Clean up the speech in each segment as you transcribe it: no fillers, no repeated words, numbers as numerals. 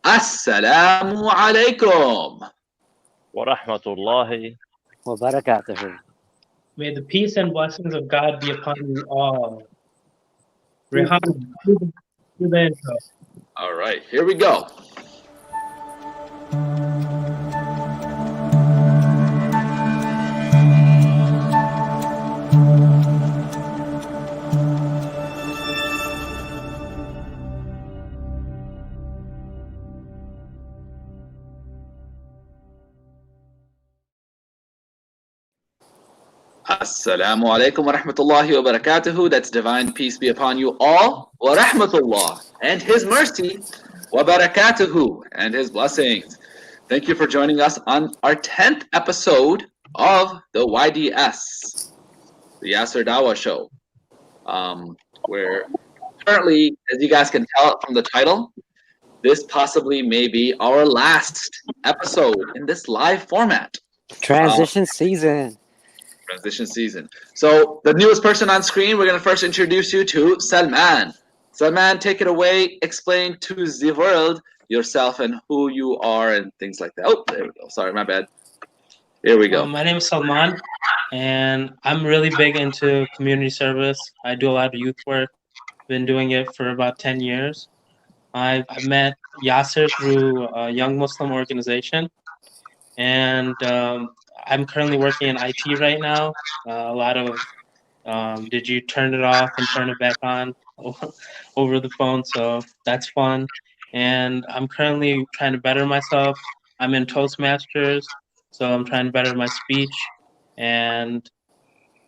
Assalamu alaikum. Warahmatullahi wabarakatuh. May the peace and blessings of God be upon you all. Rehan, do the intro. All right, here we go. Assalamu alaikum wa rahmatullahi wa barakatuhu. That's divine peace be upon you all. Wa rahmatullah. And his mercy. Wa barakatuhu. And his blessings. Thank you for joining us on our 10th episode of the YDS, the Yaser Dawah Show. Where currently, as you guys can tell from the title, this possibly may be our last episode in this live format. Transition season. Transition season. So the newest person on screen, we're going to first introduce you to Salman. Salman, take it away. Explain to the world yourself and who you are and things like that. Oh, there we go. Sorry, my bad. Here we go. My name is Salman, and I'm really big into community service. I do a lot of youth work. Been doing it for about 10 years. I met Yaser through a young Muslim organization, and I'm currently working in IT right now. A lot of did you turn it off and turn it back on over the phone? So that's fun. And I'm currently trying to better myself. I'm in Toastmasters, so I'm trying to better my speech and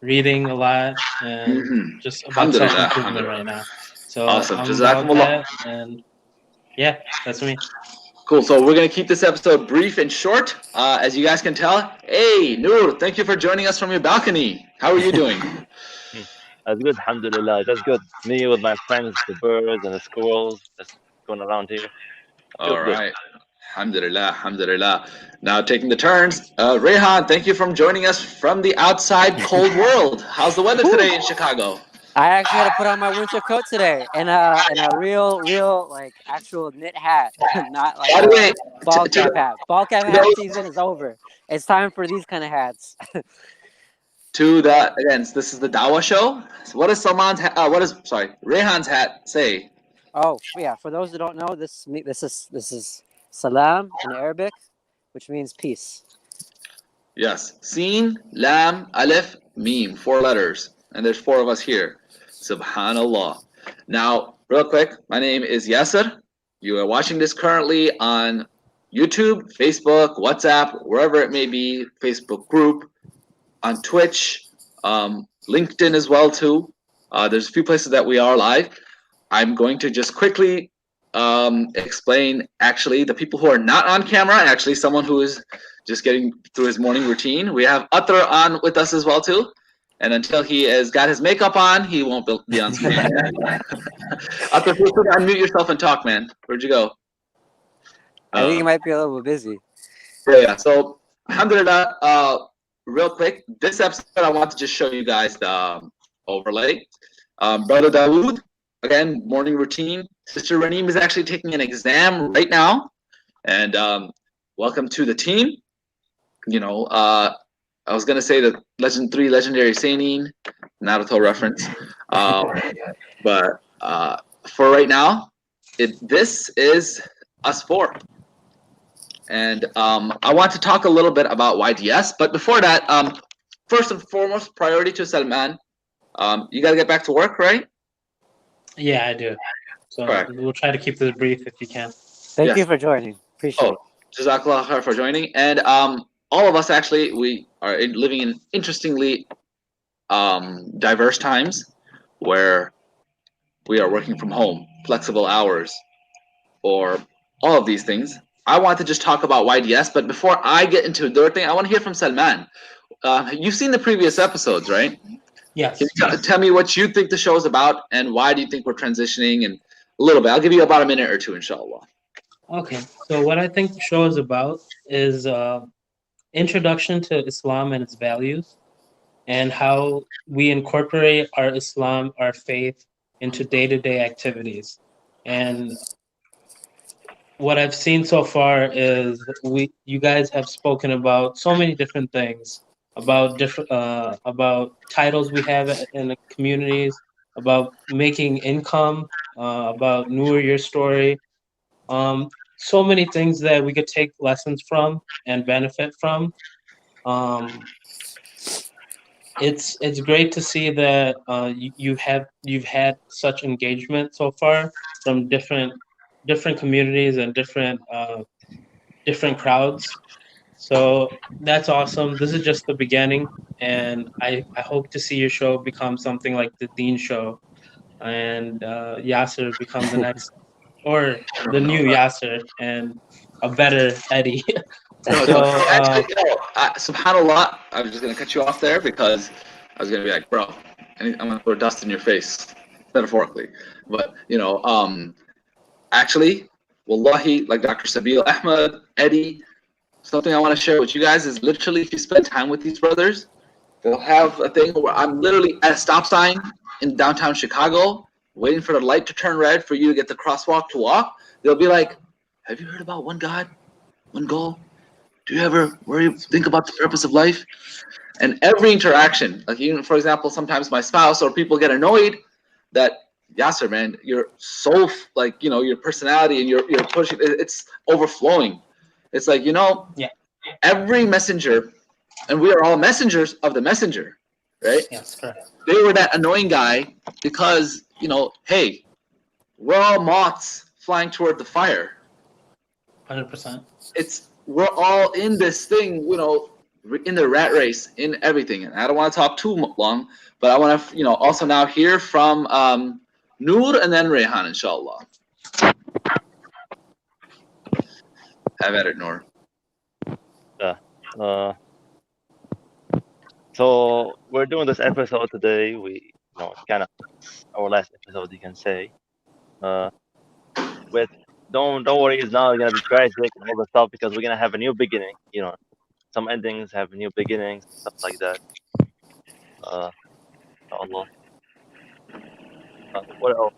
reading a lot and just about self-improvement right now. So awesome. I'm about that, and yeah, that's me. Cool. So we're going to keep this episode brief and short. As you guys can tell, hey, Noor, thank you for joining us from your balcony. How are you doing? That's good, alhamdulillah. That's good. Me with my friends, the birds and the squirrels, just going around here. All right. Alhamdulillah, alhamdulillah. Now taking the turns, Rehan, thank you for joining us from the outside cold world. How's the weather today in Chicago? I actually had to put on my winter coat today and a real like actual knit hat, not like a ball cap hat. Ball cap hat season is over. It's time for these kind of hats. To the again, this is the Dawah Show. So what is Salman's Rehan's hat say? Oh yeah, for those who don't know, this is salam in Arabic, which means peace. Yes, Sin, Lam, Alif, Mim, 4 letters, and there's 4 of us here. Subhanallah. Now, real quick, my name is Yaser. You are watching this currently on YouTube, Facebook, WhatsApp, wherever it may be, Facebook group, on Twitch, LinkedIn as well too. There's a few places that we are live. I'm going to just quickly explain actually the people who are not on camera, actually someone who is just getting through his morning routine. We have Akhirah on with us as well too. And until he has got his makeup on, he won't be on screen. Akhirah, feel free to unmute yourself and talk, man. Where'd you go? I think he might be a little bit busy. Yeah. So, alhamdulillah, real quick, this episode I want to just show you guys the overlay. Brother Dawood, again, morning routine. Sister Raneem is actually taking an exam right now. And welcome to the team. You know, I was going to say the legendary Sainin, Naruto reference. But for right now, this is us 4. And I want to talk a little bit about YDS. But before that, first and foremost, priority to Salman. You got to get back to work, right? Yeah, I do. So we'll try to keep this brief if you can. Thank you for joining. Appreciate it. Jazakallah khair for joining. And all of us actually, we are living in interestingly diverse times where we are working from home, flexible hours, or all of these things. I want to just talk about YDS, but before I get into the thing, I want to hear from Salman. You've seen the previous episodes, right? Yes. Can you tell me what you think the show is about, and why do you think we're transitioning, and a little bit. I'll give you about a minute or two, inshallah. Okay. So what I think the show is about is introduction to Islam and its values, and how we incorporate our Islam, our faith, into day-to-day activities. And what I've seen so far is you guys have spoken about so many different things, about titles we have in the communities, about making income, about Noor, your story, so many things that we could take lessons from and benefit from. Um, it's great to see that you've had such engagement so far from different communities and different crowds. So that's awesome. This is just the beginning, and I hope to see your show become something like the Deen show, and Yaser become the next or the new Yaser and a better Eddie. No, So no. Actually, subhanallah, I was just gonna cut you off there because I was gonna be like, bro, I'm gonna throw dust in your face, metaphorically. But actually, wallahi, like Dr. Sabil Ahmed, Eddie, something I want to share with you guys is literally if you spend time with these brothers, they'll have a thing where I'm literally at a stop sign in downtown Chicago, waiting for the light to turn red for you to get the crosswalk to walk. They'll be like, have you heard about one God, one goal? Do you ever think about the purpose of life? And every interaction, like even for example, sometimes my spouse or people get annoyed that Yaser, man, you're so like your personality and you're pushing, it's overflowing. It's like yeah, every messenger, and we are all messengers of the messenger, right? yes, correct. They were that annoying guy because hey, we're all moths flying toward the fire. 100%. We're all in this thing, in the rat race, in everything. And I don't want to talk too long, but I want to, also now hear from Noor and then Rehan, inshallah. Have at it, Noor. Yeah. So we're doing this episode today. It's kind of our last episode, you can say. With don't worry, it's not gonna be tragic and all the stuff because we're gonna have a new beginning. Some endings have new beginnings, stuff like that. Allah. What else?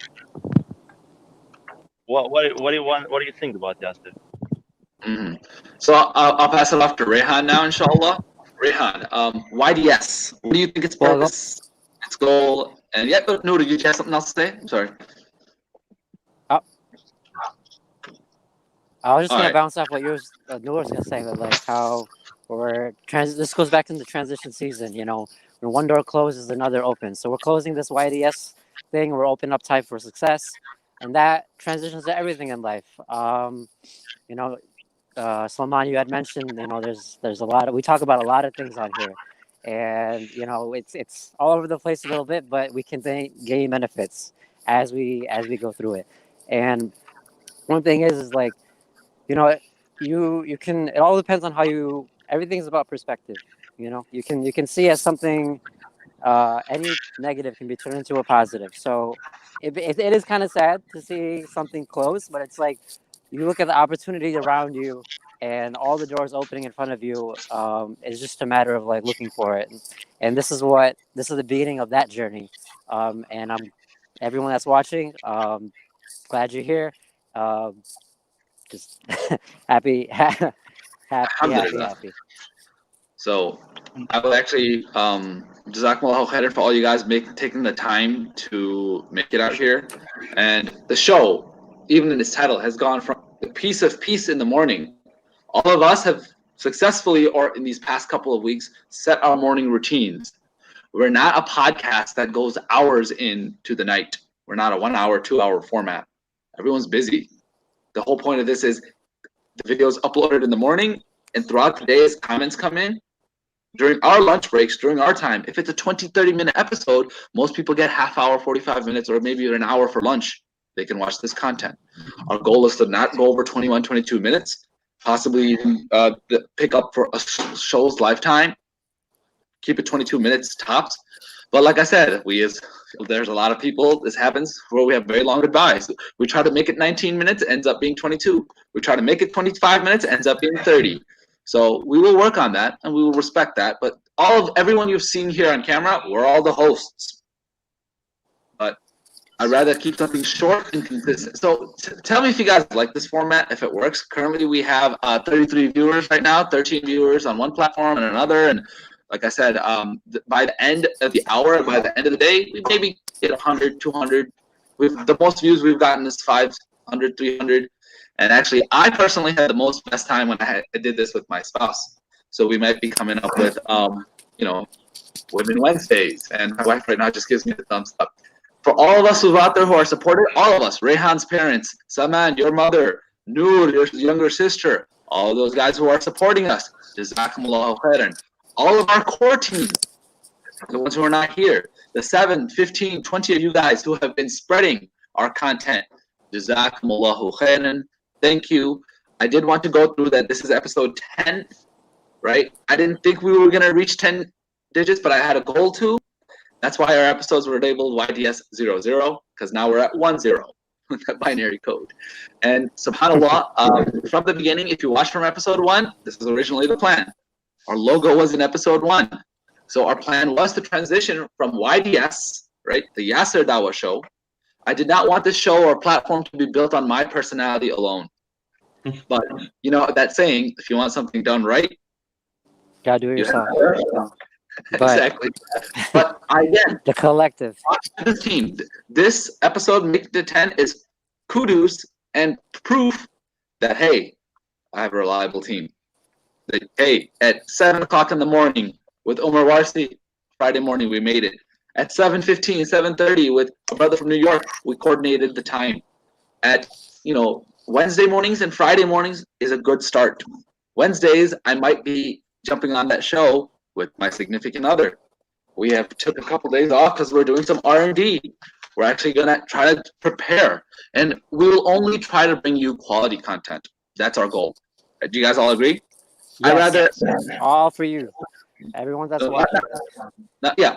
What do you want? What do you think about Yaster? Mm-hmm. So I'll pass it off to Rehan now, inshallah. Rehan, YDS. What do you think its purpose, its goal, and Noor, did you have something else to say? I'm sorry. I was just gonna bounce off what yours, Noor was gonna say, but like how this goes back into transition season. When one door closes, another opens. So we're closing this YDS thing. We're opening up time for success, and that transitions to everything in life. Salman, you had mentioned, there's a lot of, we talk about a lot of things on here, and it's all over the place a little bit, but we can gain benefits as we go through it. And one thing is like, you can, it all depends on how everything's about perspective. You can see as something, any negative can be turned into a positive. So it is kind of sad to see something close, but it's like you look at the opportunity around you and all the doors opening in front of you. It's just a matter of like looking for it, and this is the beginning of that journey. And everyone that's watching, glad you're here. Just happy. So I would actually Jazakumullahu khairan for all you guys taking the time to make it out here. And the show, even in its title, has gone from the piece of peace in the morning. All of us have successfully, or in these past couple of weeks, set our morning routines. We're not a podcast that goes hours into the night. We're not a 1 hour, 2 hour format. Everyone's busy. The whole point of this is the video is uploaded in the morning, and throughout the day as comments come in, during our lunch breaks, during our time, if it's a 20, 30-minute episode, most people get half hour, 45 minutes, or maybe an hour for lunch. They can watch this content. Our goal is to not go over 21, 22 minutes, possibly even pick up for a show's lifetime. Keep it 22 minutes tops. But like I said, there's a lot of people, this happens, where we have very long goodbyes. We try to make it 19 minutes, it ends up being 22. We try to make it 25 minutes, it ends up being 30. So we will work on that, and we will respect that. But everyone you've seen here on camera, we're all the hosts. But I'd rather keep something short and consistent. So tell me if you guys like this format, if it works. Currently, we have 33 viewers right now, 13 viewers on one platform and another. And like I said, by the end of the hour, by the end of the day, we maybe get 100, 200. The most views we've gotten is 500, 300. And actually, I personally had the most best time when I did this with my spouse. So we might be coming up with, Women Wednesdays. And my wife right now just gives me the thumbs up. For all of us who are out there who are supported, all of us, Rehan's parents, Saman, your mother, Noor, your younger sister, all of those guys who are supporting us, Jazakumullahu khairan. All of our core team, the ones who are not here, the 7, 15, 20 of you guys who have been spreading our content, Jazakumullahu khairan. Thank you. I did want to go through that. This is episode 10, right? I didn't think we were going to reach 10 digits, but I had a goal to. That's why our episodes were labeled YDS 00, because now we're at 10 with that binary code. And subhanAllah, from the beginning, if you watch from episode 1, this was originally the plan. Our logo was in episode 1. So our plan was to transition from YDS, right, the Yaser Dawah Show. I did not want this show or platform to be built on my personality alone. But, you know, that saying, if you want something done right, gotta do it yourself. Exactly. But again, the collective. This team, this episode, Make It to 10, is kudos and proof that, hey, I have a reliable team. That, hey, at 7 o'clock in the morning with Omar Warsi, Friday morning, we made it. At 7:15, 7:30 with a brother from New York, we coordinated the time. At, Wednesday mornings and Friday mornings is a good start. Wednesdays, I might be jumping on that show with my significant other. We have took a couple days off because we're doing some R&D. We're actually gonna try to prepare, and we will only try to bring you quality content. That's our goal. Do you guys all agree? Yes. I'd rather all for you, everyone that's watching.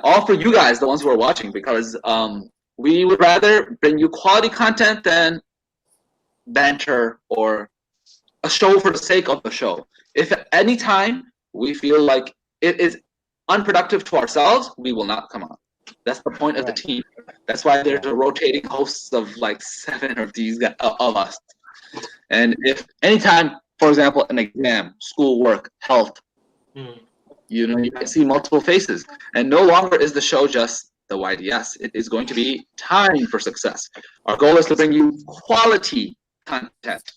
All for you guys, the ones who are watching, because we would rather bring you quality content than banter or a show for the sake of the show. If at any time we feel like it is unproductive to ourselves, we will not come on. That's the point of the team. That's why there's a rotating hosts of like 7 of these of us. And if anytime, for example, an exam, schoolwork, health, you might see multiple faces. And no longer is the show just the YDS. It is going to be time for success. Our goal is to bring you quality content.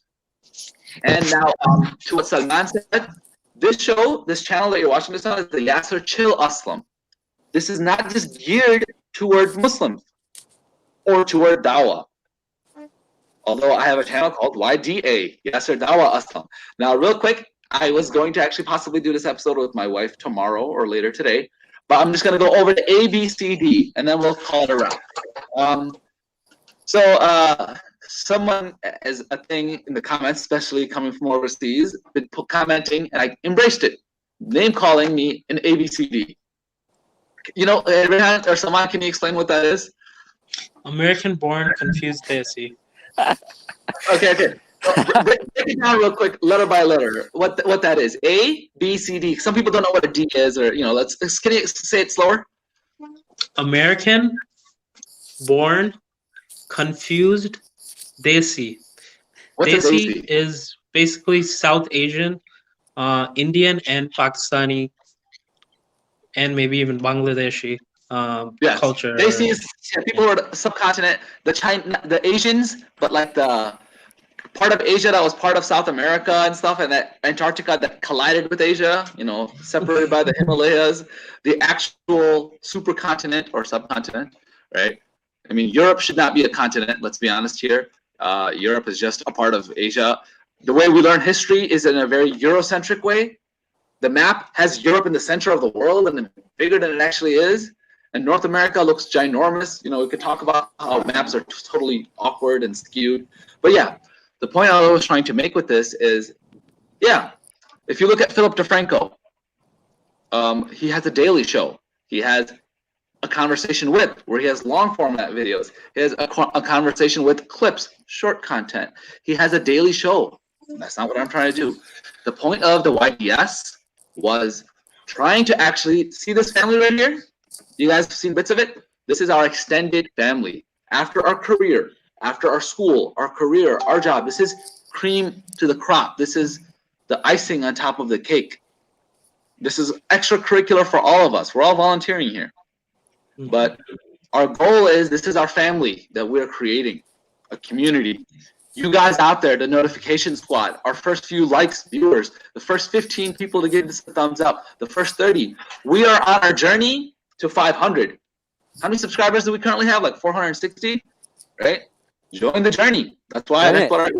And now to what Salman said, this channel that you're watching this on is the Yaser Chill Aslam. This is not just geared toward Muslims or toward Dawah. Although I have a channel called YDA Yaser Dawah Aslam. Now, real quick, I was going to actually possibly do this episode with my wife tomorrow or later today, but I'm just going to go over the ABCD and then we'll call it a wrap. Someone as a thing in the comments, especially coming from overseas, been commenting, and I embraced it, name calling me an ABCD. Rehan or someone, can you explain what that is? American born, confused Desi. Okay. Break it down real quick, letter by letter. What that is? A, B, C, D. Some people don't know what a D is, or can you say it slower? American born, confused Desi. Desi is basically South Asian, Indian, and Pakistani, and maybe even Bangladeshi culture. Desi is people who are subcontinent, the Asians, but like the part of Asia that was part of South America and stuff, and that Antarctica that collided with Asia, separated by the Himalayas, the actual supercontinent or subcontinent, right? I mean, Europe should not be a continent, let's be honest here. Europe is just a part of Asia. The way we learn history is in a very Eurocentric way. The map has Europe in the center of the world and bigger than it actually is. And North America looks ginormous. We could talk about how maps are totally awkward and skewed. But yeah, the point I was trying to make with this is, if you look at Philip DeFranco, he has a daily show. He has a conversation with, where he has long format videos. He has a conversation with clips, short content. He has a daily show. That's not what I'm trying to do. The point of the YDS was trying to actually see this family right here. You guys have seen bits of it. This is our extended family. after our career, after our school, our career, our job. This is cream to the crop. This is the icing on top of the cake. This is extracurricular for all of us. We're all volunteering here. But our goal is, this is our family that we're creating, a community. You guys out there, the notification squad, our first few likes, viewers, the first 15 people to give this a thumbs up, the first 30. We are on our journey to 500. How many subscribers do we currently have? Like 460, right? Join the journey. That's why. That's what our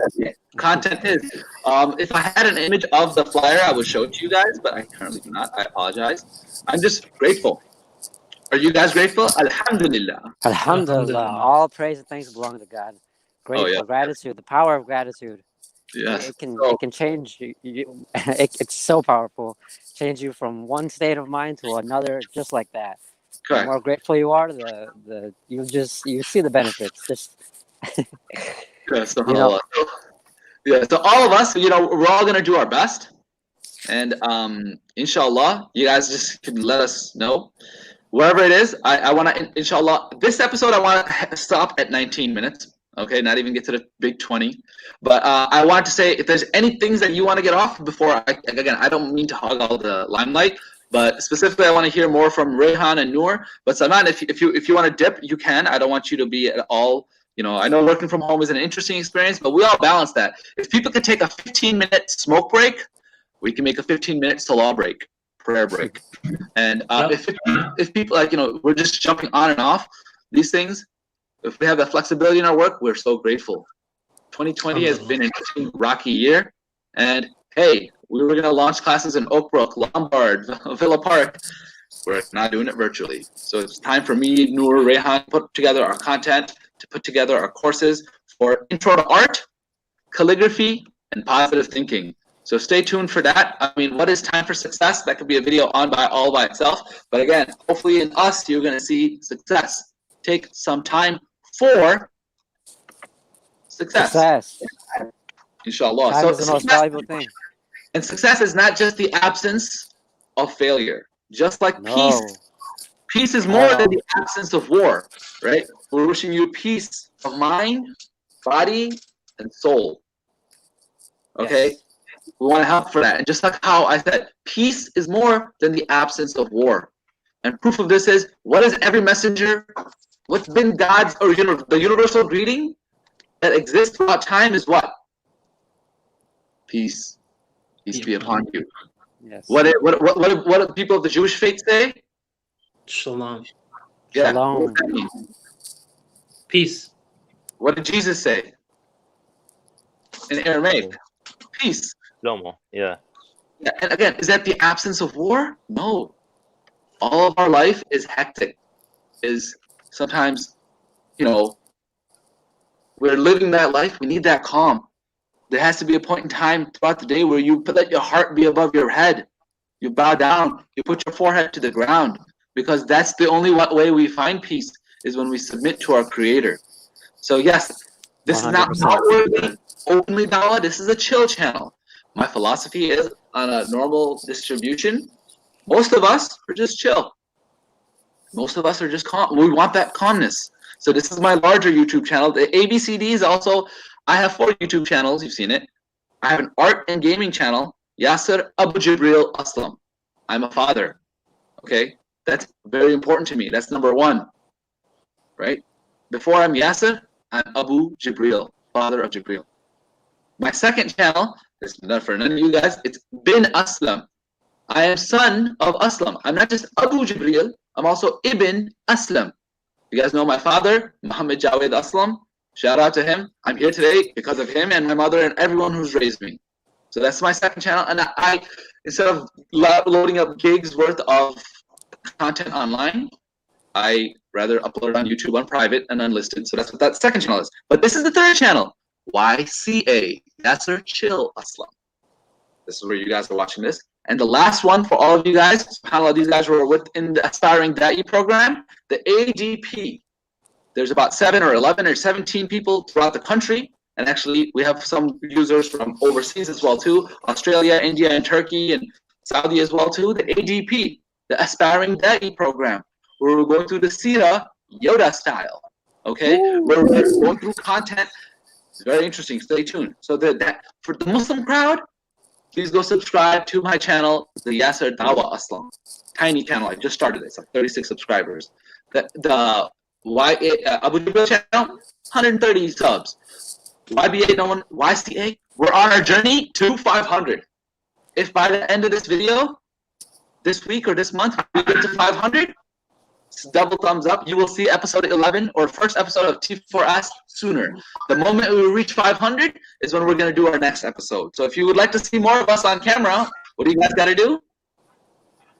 content is. If I had an image of the flyer, I would show it to you guys, but I currently do not. I apologize. I'm just grateful. Are you guys grateful? Alhamdulillah. Alhamdulillah. All praise and thanks belong to God. Grateful, gratitude, the power of gratitude. Yes. It can change you. It's so powerful. Change you from one state of mind to another, just like that. Correct. The more grateful you are, you see the benefits. Just so all of us, we're all gonna do our best, and inshallah, you guys just can let us know wherever it is. I want to, inshallah, this episode I want to stop at 19 minutes. Okay, not even get to the big 20. But I want to say, if there's any things that you want to get off before, I don't mean to hog all the limelight, but specifically I want to hear more from Rehan and Noor. But Salman, if you want to dip, you can. I don't want you to be at all, I know working from home is an interesting experience, but we all balance that. If people could take a 15-minute smoke break, we can make a 15-minute salah break, prayer break. And if people, we're just jumping on and off these things, if we have that flexibility in our work, we're so grateful. 2020 has been an interesting, rocky year. And hey, we were going to launch classes in Oakbrook, Lombard, Villa Park. We're not doing it virtually. So it's time for me, Noor, Rehan, to put together our content, to put together our courses for Intro to Art, Calligraphy, and Positive Thinking. So stay tuned for that. I mean, what is time for success? That could be a video all by itself. But again, hopefully in us, you're going to see success. Take some time for success. Inshallah. Time is the most valuable thing. And success is not just the absence of failure. Just like peace. Peace is more than the absence of war, right? We're wishing you peace of mind, body, and soul. Okay? Yes. We want to help for that. And just like how I said, peace is more than the absence of war. And proof of this is, what is every messenger, what's been God's, or the universal greeting that exists throughout time is what? Peace. Peace be upon you. Yes. What do people of the Jewish faith say? Shalom. Yeah. Shalom. What does that mean? Peace. What did Jesus say? In Aramaic. Peace. Shalom. Yeah. And again, is that the absence of war? No. All of our life is hectic. Is sometimes, we're living that life. We need that calm. There has to be a point in time throughout the day where you let your heart be above your head. You bow down. You put your forehead to the ground. Because that's the only way we find peace, is when we submit to our Creator. So yes, this 100%. Is not outwardly, openly dawah. This is a chill channel. My philosophy is, on a normal distribution, most of us are just chill. Most of us are just calm. We want that calmness. So this is my larger YouTube channel. The ABCD is also, I have 4 YouTube channels. You've seen it. I have an art and gaming channel, Yaser AbuJibreel Aslam. I'm a father. Okay? That's very important to me. That's number 1. Right? Before I'm Yaser, I'm Abu Jibreel, father of Jibreel. My second channel is not for none of you guys. It's Bin Aslam. I am son of Aslam. I'm not just Abu Jibreel. I'm also Ibn Aslam. You guys know my father, Muhammad Jawed Aslam. Shout out to him. I'm here today because of him and my mother and everyone who's raised me. So that's my second channel. And I instead of loading up gigs worth of content online, I rather upload it on YouTube on private and unlisted. So that's what that second channel is. But this is the third channel, YCA Yaser Chill Aslam. This is where you guys are watching this. And the last one for all of you guys, subhanAllah, these guys were within the Aspiring Da'i program, the ADP. There's about 7 or 11 or 17 people throughout the country. And actually, we have some users from overseas as well, too. Australia, India, and Turkey, and Saudi as well, too. The ADP, the Aspiring Da'i program, where we're going through the Sira Yoda style. Okay, we're going through content. It's very interesting. Stay tuned. So that for the Muslim crowd, please go subscribe to my channel, the Yaser Dawah Aslam. Tiny channel. I just started it. It's like 36 subscribers. The YAA AbuJibreel channel, 130 subs. YBA, YCA, we're on our journey to 500. If by the end of this video, this week or this month, we get to 500, double thumbs up. You will see episode 11 or first episode of t4S sooner. The moment we reach 500 is when we're going to do our next episode. So if you would like to see more of us on camera, what do you guys got to do?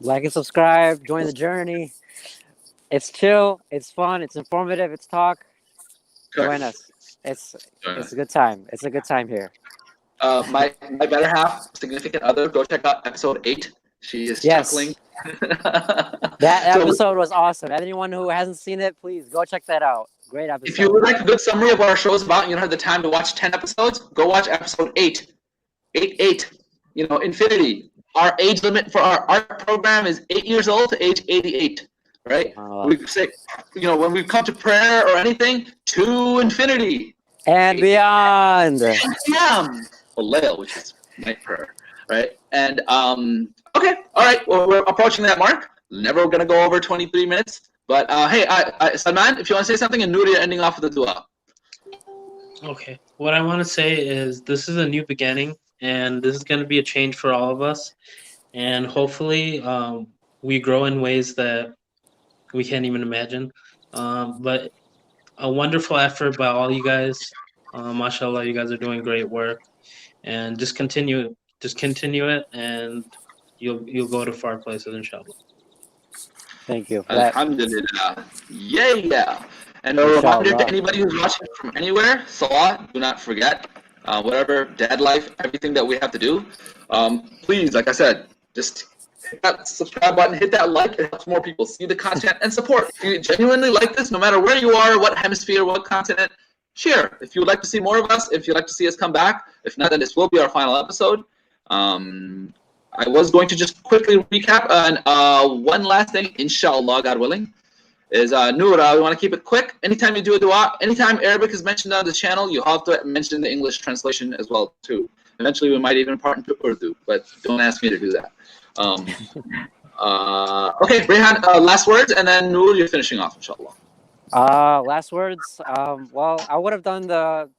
Like and subscribe. Join the journey. It's chill. It's fun. It's informative. It's talk. Join us. It's a good time. It's a good time here. My better half, significant other, go check out episode 8. She is chuckling. That episode was awesome. Anyone who hasn't seen it, please go check that out. Great episode. If you would like a good summary of what our show is about and you don't have the time to watch 10 episodes, go watch episode 8. 8. You know, infinity. Our age limit for our art program is 8 years old to age 88. Right? We say, you know, when we come to prayer or anything, to infinity. And beyond. Which is night prayer. Right? And okay, all right. Well, we're approaching that mark. Never gonna go over 23 minutes. But hey, Salman, if you want to say something, and Nouri ending off with a dua. Okay. What I want to say is this is a new beginning, and this is going to be a change for all of us. And hopefully, we grow in ways that we can't even imagine. But a wonderful effort by all you guys. Mashallah, you guys are doing great work, and just continue it, and you'll go to far places, inshallah. Thank you. Alhamdulillah. Yeah. And a reminder to anybody who's watching from anywhere, Salah, do not forget, whatever, dad life, everything that we have to do. Please, like I said, just hit that subscribe button, hit that like. It helps more people see the content and support. If you genuinely like this, no matter where you are, what hemisphere, what continent, share. If you would like to see more of us, if you'd like to see us come back, if not, then this will be our final episode. I was going to just quickly recap, and one last thing, inshallah, God willing, is Noura, we want to keep it quick. Anytime you do a dua, anytime Arabic is mentioned on the channel, you have to mention the English translation as well, too. Eventually, we might even part into Urdu, but don't ask me to do that. Okay, Rehan, last words, and then Noor, you're finishing off, inshallah. Last words. Well, I would have done the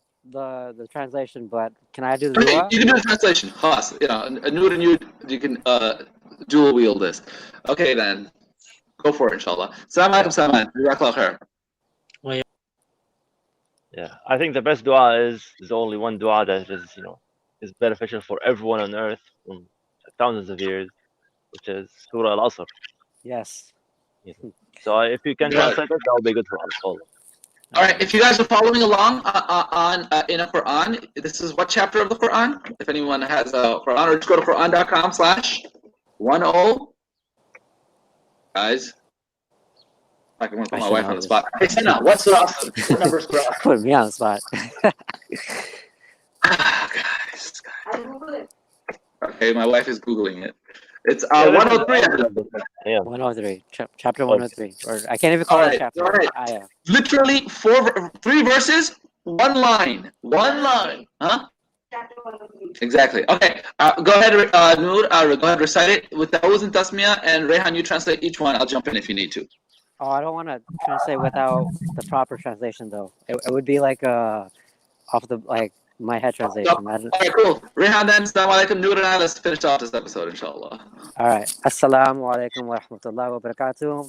translation, but can I do the dua? You can do the translation. Khas. Yeah, Noor and you can dual wield this. Okay, then. Go for it, inshallah. Salam alaikum, Salman. Jazakallah khair. Yeah, I think the best dua is only one dua that is, is beneficial for everyone on earth from thousands of years, which is Surah Al-Asr. Yes. So if you can translate it, that would be good for us all. All right, if you guys are following along in a Quran, this is what chapter of the Quran? If anyone has a Quran, or just go to Quran.com/10. Guys, I can put my wife on the spot. Hey, Sana, what's the number is Quran? Put me on the spot. Guys. Okay, my wife is Googling it. It's 103. Yeah. 103. Chapter 103. Or I can't even call it a chapter. All right. Literally 3 verses, 1 line. 1 line. Huh? Exactly. Okay. Go ahead, Noor. Go ahead, recite it with the Ouz and Tasmiyah, and Rehan, you translate each one. I'll jump in if you need to. Oh, I don't want to translate without the proper translation, though. It would be like off the my head translation. All right, cool. Rehan, then, assalamu alaikum, Noor, and I, let's finish off this episode, inshallah. All right. Assalamu alaikum wa rahmatullahi wa barakatuh.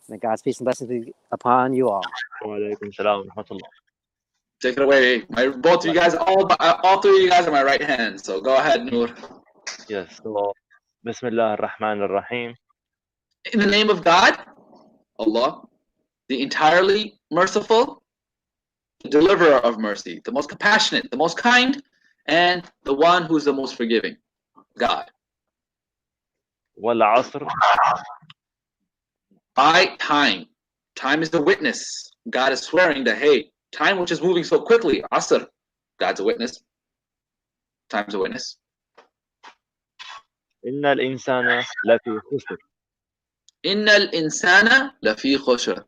May God's peace and blessings be upon you all. Wa alaikum salam wa rahmatullah. Take it away. Both of you guys, all 3 of you guys are my right hand. So go ahead, Noor. Yes. So, Bismillah ar-Rahman ar-Rahim. In the name of God, Allah, the entirely merciful, the deliverer of mercy, the most compassionate, the most kind, and the one who's the most forgiving, God. Wal asr. By time. Time is the witness. God is swearing that, hey, time which is moving so quickly, asr, God's a witness. Time's a witness. Innal insana lafi khusr. Innal insana lafi khusr.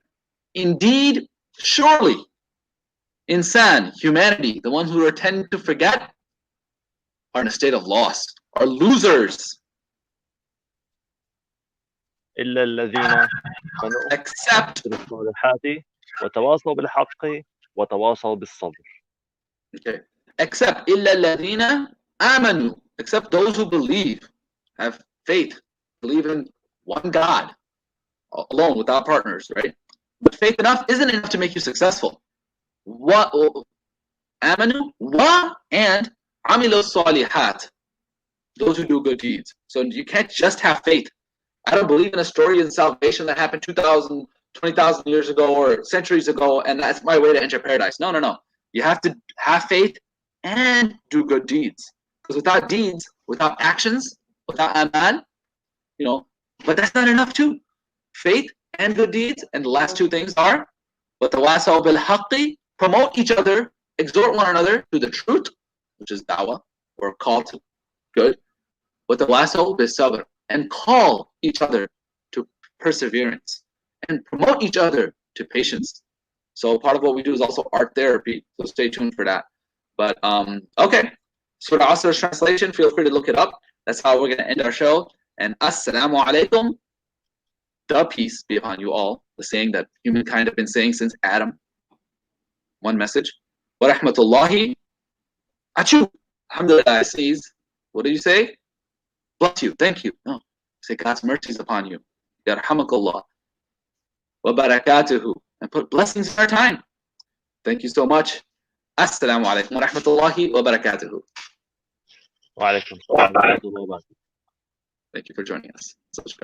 Indeed, surely, Insan, humanity, the ones who are tend to forget, are in a state of loss, are losers. إلا الذين آمنوا Except, بالصالحات وتواصوا بالحق وتواصوا بالصبر. okay, except إلا الذين آمنوا, except those who believe, have faith, believe in one God, alone, without partners, right? But faith enough isn't enough to make you successful. What amanu wa and amilu salihat, those who do good deeds. So you can't just have faith. I don't believe in a story in salvation that happened 2,000, 20,000 years ago or centuries ago, and that's my way to enter paradise. No, no, no. You have to have faith and do good deeds. Because without deeds, without actions, without aman, you know, but that's not enough too. Faith and good deeds, and the last two things are, وَتَوَاسَوْا بِالْحَقِّ, promote each other, exhort one another to the truth, which is dawah, or call to good. وَتَوَاسَوْا بِالصَّبْرِ, and call each other to perseverance, and promote each other to patience. So part of what we do is also art therapy, so stay tuned for that. But okay, Surah Asr's translation, feel free to look it up. That's how we're going to end our show. And Assalamu alaikum, the peace be upon you all, the saying that humankind have been saying since Adam. One message. Wa rahmatullahi. Achu. Alhamdulillah says, what do you say? Bless you, thank you. No, say God's mercies upon you. Yarhamakallah. Wa barakatuhu. And put blessings in our time. Thank you so much. Assalamu alaikum wa rahmatullahi wa barakatuhu. وعليكم السلام ورحمة الله وبركاته. Thank you for joining us. Such